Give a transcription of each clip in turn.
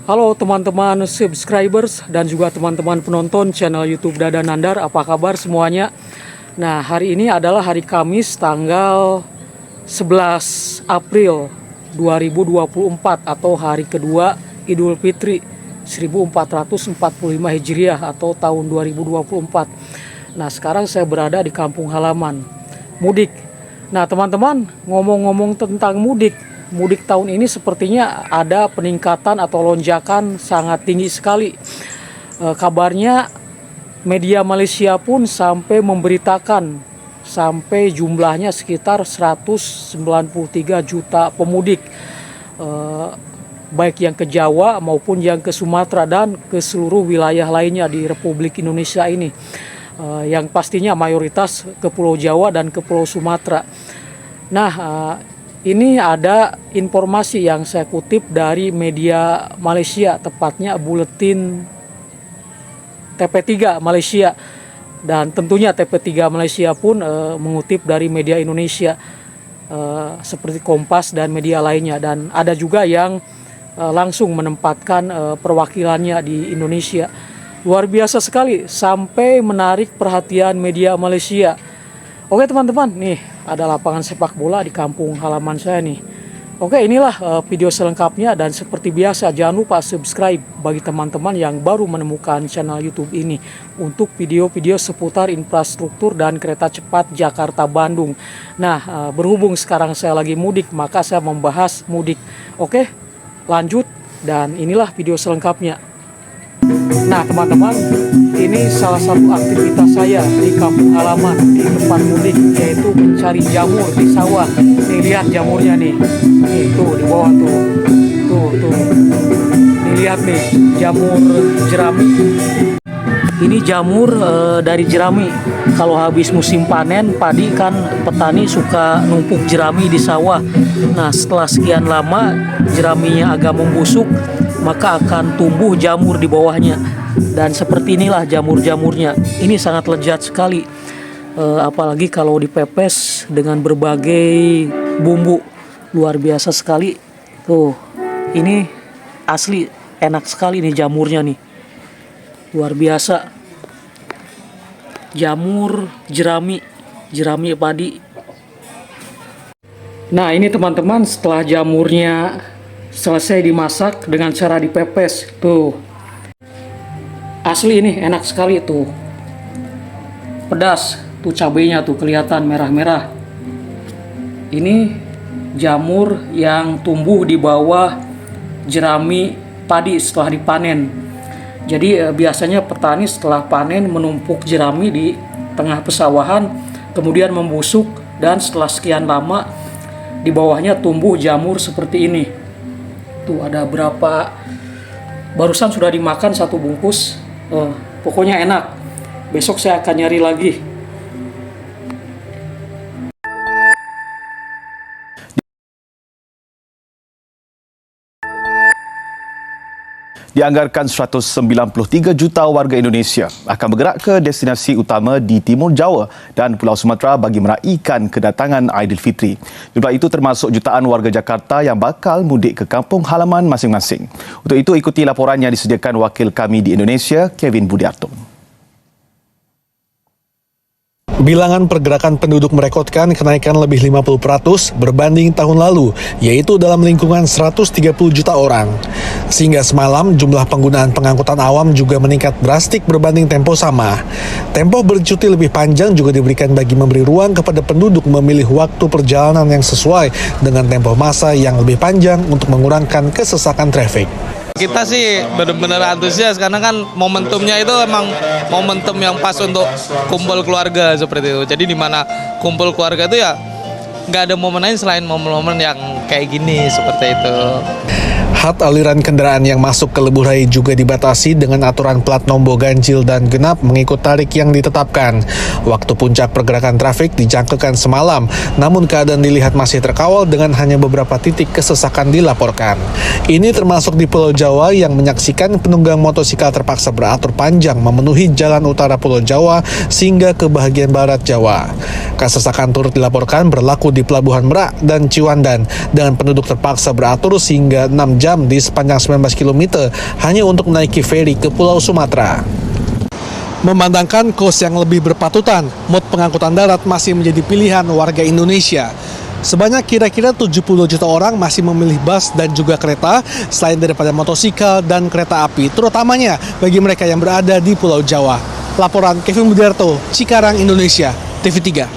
Halo teman-teman subscribers dan juga teman-teman penonton channel YouTube Dada Nandar, apa kabar semuanya? Nah, hari ini adalah hari Kamis tanggal 11 April 2024 atau hari kedua Idul Fitri 1445 Hijriah atau tahun 2024. Nah, sekarang saya berada di kampung halaman, mudik. Nah, teman-teman, ngomong-ngomong tentang mudik tahun ini sepertinya ada peningkatan atau lonjakan sangat tinggi sekali. Kabarnya media Malaysia pun sampai memberitakan sampai jumlahnya sekitar 193 juta pemudik, baik yang ke Jawa maupun yang ke Sumatera dan ke seluruh wilayah lainnya di Republik Indonesia ini, yang pastinya mayoritas ke Pulau Jawa dan ke Pulau Sumatera. Nah, ini ada informasi yang saya kutip dari media Malaysia, tepatnya Buletin TP3 Malaysia. Dan tentunya TP3 Malaysia pun mengutip dari media Indonesia seperti Kompas dan media lainnya. Dan ada juga yang langsung menempatkan perwakilannya di Indonesia. Luar biasa sekali, sampai menarik perhatian media Malaysia. Oke teman-teman, nih ada lapangan sepak bola di kampung halaman saya nih. Oke, inilah video selengkapnya, dan seperti biasa jangan lupa subscribe bagi teman-teman yang baru menemukan channel YouTube ini untuk video-video seputar infrastruktur dan kereta cepat Jakarta-Bandung. Nah, berhubung sekarang saya lagi mudik, maka saya membahas mudik. Oke, lanjut, dan inilah video selengkapnya. Nah teman-teman, ini salah satu aktivitas saya di kampung halaman di tempat mudik, yaitu mencari jamur di sawah. Nih lihat jamurnya nih, tuh di bawah tuh. Nih lihat nih, jamur jerami. Ini jamur dari jerami. Kalau habis musim panen padi kan petani suka numpuk jerami di sawah. Nah, setelah sekian lama jeraminya agak membusuk, maka akan tumbuh jamur di bawahnya. Dan seperti inilah jamur-jamurnya. Ini sangat lezat sekali, apalagi kalau dipepes dengan berbagai bumbu. Luar biasa sekali. Tuh, ini asli enak sekali nih jamurnya nih. Luar biasa. Jamur jerami padi. Nah, ini teman-teman, setelah jamurnya selesai dimasak dengan cara dipepes, tuh asli ini enak sekali tuh, pedas tuh, cabenya tuh kelihatan merah-merah. Ini jamur yang tumbuh di bawah jerami padi setelah dipanen. Jadi biasanya petani setelah panen menumpuk jerami di tengah pesawahan, kemudian membusuk, dan setelah sekian lama di bawahnya tumbuh jamur seperti ini. Tuh ada berapa, barusan sudah dimakan satu bungkus. Pokoknya enak. Besok saya akan nyari lagi. Dianggarkan 193 juta warga Indonesia akan bergerak ke destinasi utama di Timur Jawa dan Pulau Sumatera bagi meraihkan kedatangan Aidilfitri. Jumlah itu termasuk jutaan warga Jakarta yang bakal mudik ke kampung halaman masing-masing. Untuk itu, ikuti laporan yang disediakan wakil kami di Indonesia, Kevin Budiarto. Bilangan pergerakan penduduk merekodkan kenaikan lebih 50% berbanding tahun lalu, yaitu dalam lingkungan 130 juta orang. Sehingga semalam jumlah penggunaan pengangkutan awam juga meningkat drastik berbanding tempo sama. Tempo bercuti lebih panjang juga diberikan bagi memberi ruang kepada penduduk memilih waktu perjalanan yang sesuai dengan tempo masa yang lebih panjang untuk mengurangkan kesesakan trafik. Kita sih benar-benar antusias karena kan momentumnya itu emang momentum yang pas untuk kumpul keluarga seperti itu. Jadi di mana kumpul keluarga itu ya nggak ada momen lain selain momen-momen yang kayak gini seperti itu. Hat aliran kendaraan yang masuk ke Lebuh Rai juga dibatasi dengan aturan plat nombor ganjil dan genap mengikut tarif yang ditetapkan. Waktu puncak pergerakan trafik dijangkakan semalam, namun keadaan dilihat masih terkawal dengan hanya beberapa titik kesesakan dilaporkan. Ini termasuk di Pulau Jawa yang menyaksikan penunggang motosikal terpaksa beratur panjang memenuhi jalan utara Pulau Jawa sehingga ke bagian barat Jawa. Kesesakan turut dilaporkan berlaku di Pelabuhan Merak dan Ciwandan dengan penduduk terpaksa beratur sehingga 6 jam jam di sepanjang 19 km hanya untuk menaiki feri ke Pulau Sumatera. Memandangkan kos yang lebih berpatutan, mod pengangkutan darat masih menjadi pilihan warga Indonesia. Sebanyak kira-kira 70 juta orang masih memilih bus dan juga kereta selain daripada motosikal dan kereta api, terutamanya bagi mereka yang berada di Pulau Jawa. Laporan Kevin Budiarto, Cikarang, Indonesia, TV3.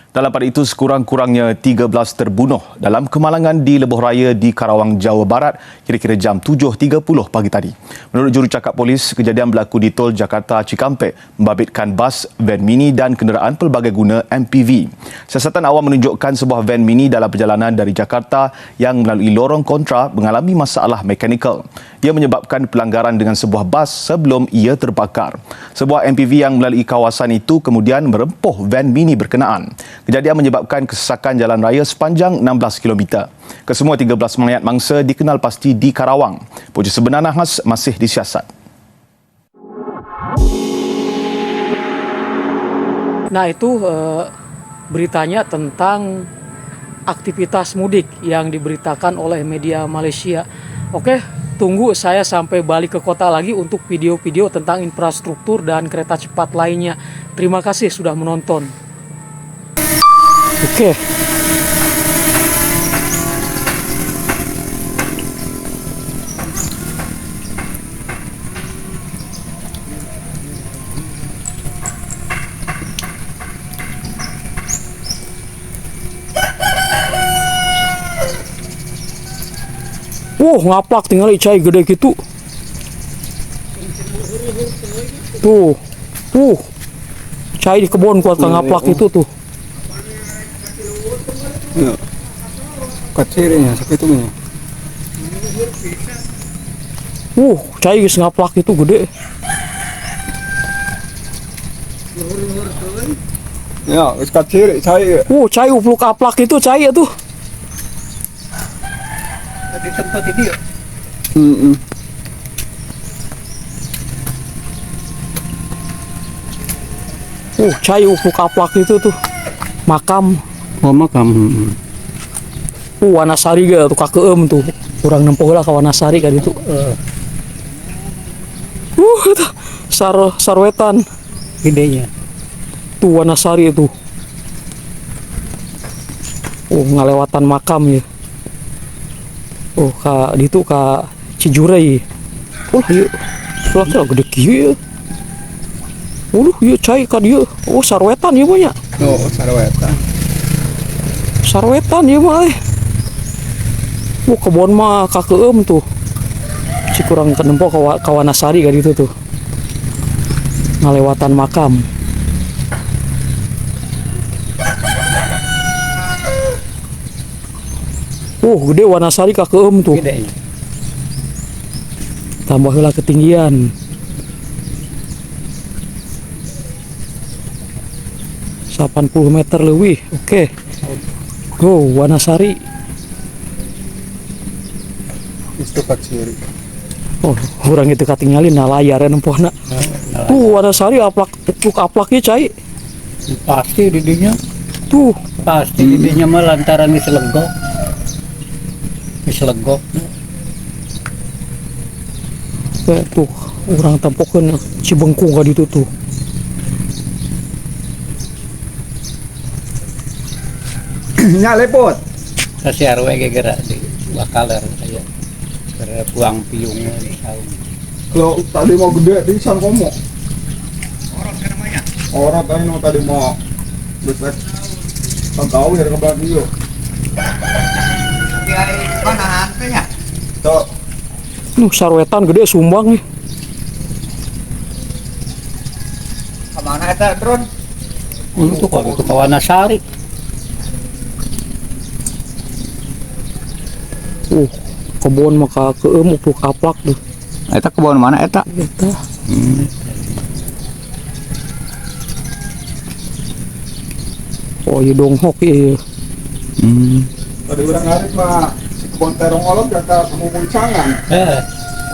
Dalam pada itu, sekurang-kurangnya 13 terbunuh dalam kemalangan di Lebuh Raya di Karawang, Jawa Barat kira-kira jam 7.30 pagi tadi. Menurut jurucakap polis, kejadian berlaku di Tol Jakarta Cikampek membabitkan bas, van mini dan kenderaan pelbagai guna MPV. Siasatan awam menunjukkan sebuah van mini dalam perjalanan dari Jakarta yang melalui lorong kontra mengalami masalah mekanikal. Ia menyebabkan pelanggaran dengan sebuah bas sebelum ia terbakar. Sebuah MPV yang melalui kawasan itu kemudian merempuh van mini berkenaan. Kejadian menyebabkan kesesakan jalan raya sepanjang 16 km. Kesemua 13 mayat mangsa dikenal pasti di Karawang. Punca sebenar nahas masih disiasat. Nah itu beritanya tentang aktivitas mudik yang diberitakan oleh media Malaysia. Oke, tunggu saya sampai balik ke kota lagi untuk video-video tentang infrastruktur dan kereta cepat lainnya. Terima kasih sudah menonton. Oke. Ngaplak tinggal icai gede gitu. Tuh. Cai di kebun kuat ngaplak itu tuh. Ya. Kacirnya seperti itu. Cai geus ngaplak itu gede. Ya, geus kacir cai. Cai upluk aplak itu cai tuh. Di tempat ini ya. Cai upluk aplak itu tuh. Makam. Oh, makam. Wanasari ga tuh kakeum tuh. Kurang nempoh lah ka Wanasari kan itu. Sarwetan Gedenya. tuh Wanasari itu. Ngalewatan makam ya. Ka Cijurei. Ieu. Soalnya gede kieu ya. Ieu cai ka dieu. Sarwetan ieu mah nya. Sarwetan. Sarwetan ieu mah. Kebon mah kakeum tuh. Si kurang kenempo ka Wanasari ka ditu tuh. Ngalewatan makam. Gede Wanasari kakeum tuh. Gedenya. Tambah heula ketinggian. 80 meter lebih. Oke. Wanasari. Itu kacir. Urang itu katingalin layar nempohna. Wanasari aplaknya cai. Pasti didinya. Tuh. Pasti didinya mah lantaran diselegok. Tuh, orang tampokeun Cibengkung ka ditu tuh. Nya lepot. Kasi arwe gegera di bakaler aya. Gara buang piungnya di saung. Kalau tadi mau gede di Sangkomo. Orang tadi mau tadi mau besar. Tahu ya ke belakang itu. Panahan teh nya. Tuh. Sarwetan gede sumbang nih. Kemana eta drone? Untuk ke Wanasari. Kebon maka keum upluk aplak tuh. Eta kebun mana eta? Eta. Ieu donghok ieu. Tadi orang ngarit mah si kebon terong olom jaka ngomong cangan.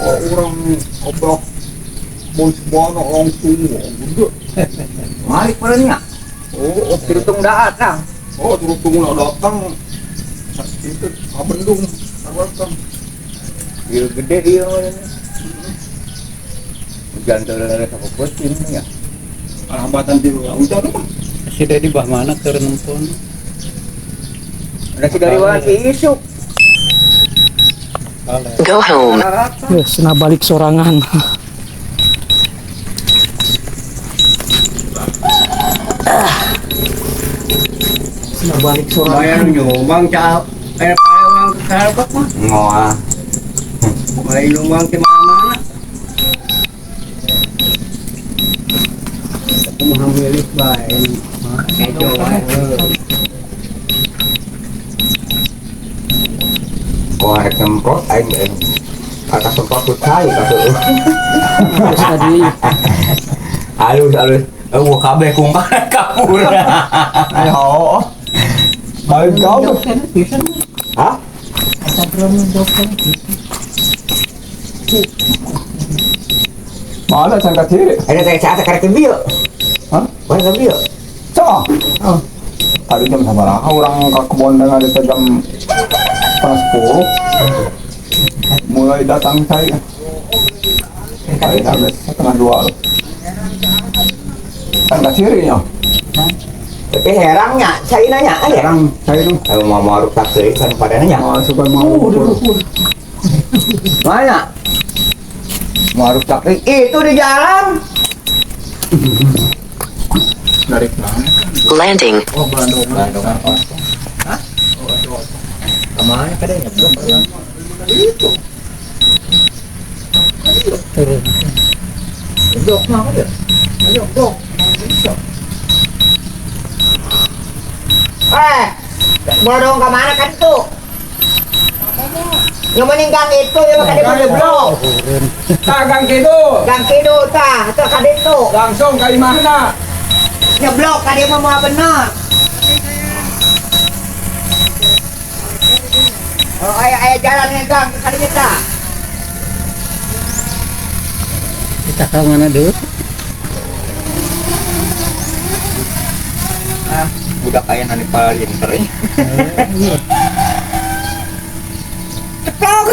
Orang obrok bos bono langsung gede. Malik perenya. Oh, Hitung datang. terus tunggu datang Itu Bendung, Tarwakan. Iya gede iya. Hujan terus aku puting ya. Hambatan di luar hujan mah. Sudah di bawah mana ke Renempon? Ada dari wati isuk. Go home. Ya, sena balik sorangan. Sena balik sorangan. Bayar nyumbang cak. Payah karbat mah. Ngoah. Bayar nyumbang ke mana-mana. Aku mau milik baik. Kejo Wah, semprot aing kata semprot kucai kata. Terus tadi Alus. Wah kabeh kungkang kapur. Ayo. Baik kau. Hah? Mana sangka ciri? Ada saya karek bio. Hah? Mana bio? Cah. Tadi jam sabaraha orang ke kebon dengan ada jam setengah 10. Mulai datang saya. Saya habis setengah 2. Sangka cirinya. Tapi herangnya, saya nanya aja. Sekarang saya itu Mau maruk taksi kan pada nanya. supaya mau Mana? Maruk taksi itu di jalan. dari mana? Landing. Bandung apa? Hah? Kemana kadanya? Itu. Dok mau ya? Ayo, dok. Bodong ke mana kan itu? Yang meninggal itu yang makan di blok. Gang kidul. Gang kidul tah, itu kan itu. Langsung ke mana? Nyeblok kan dia mau benar. Oh, ayah jalan yang gang ke kita. Kita ke mana dulu? Budak kaya nanti paling kering. Ceplok.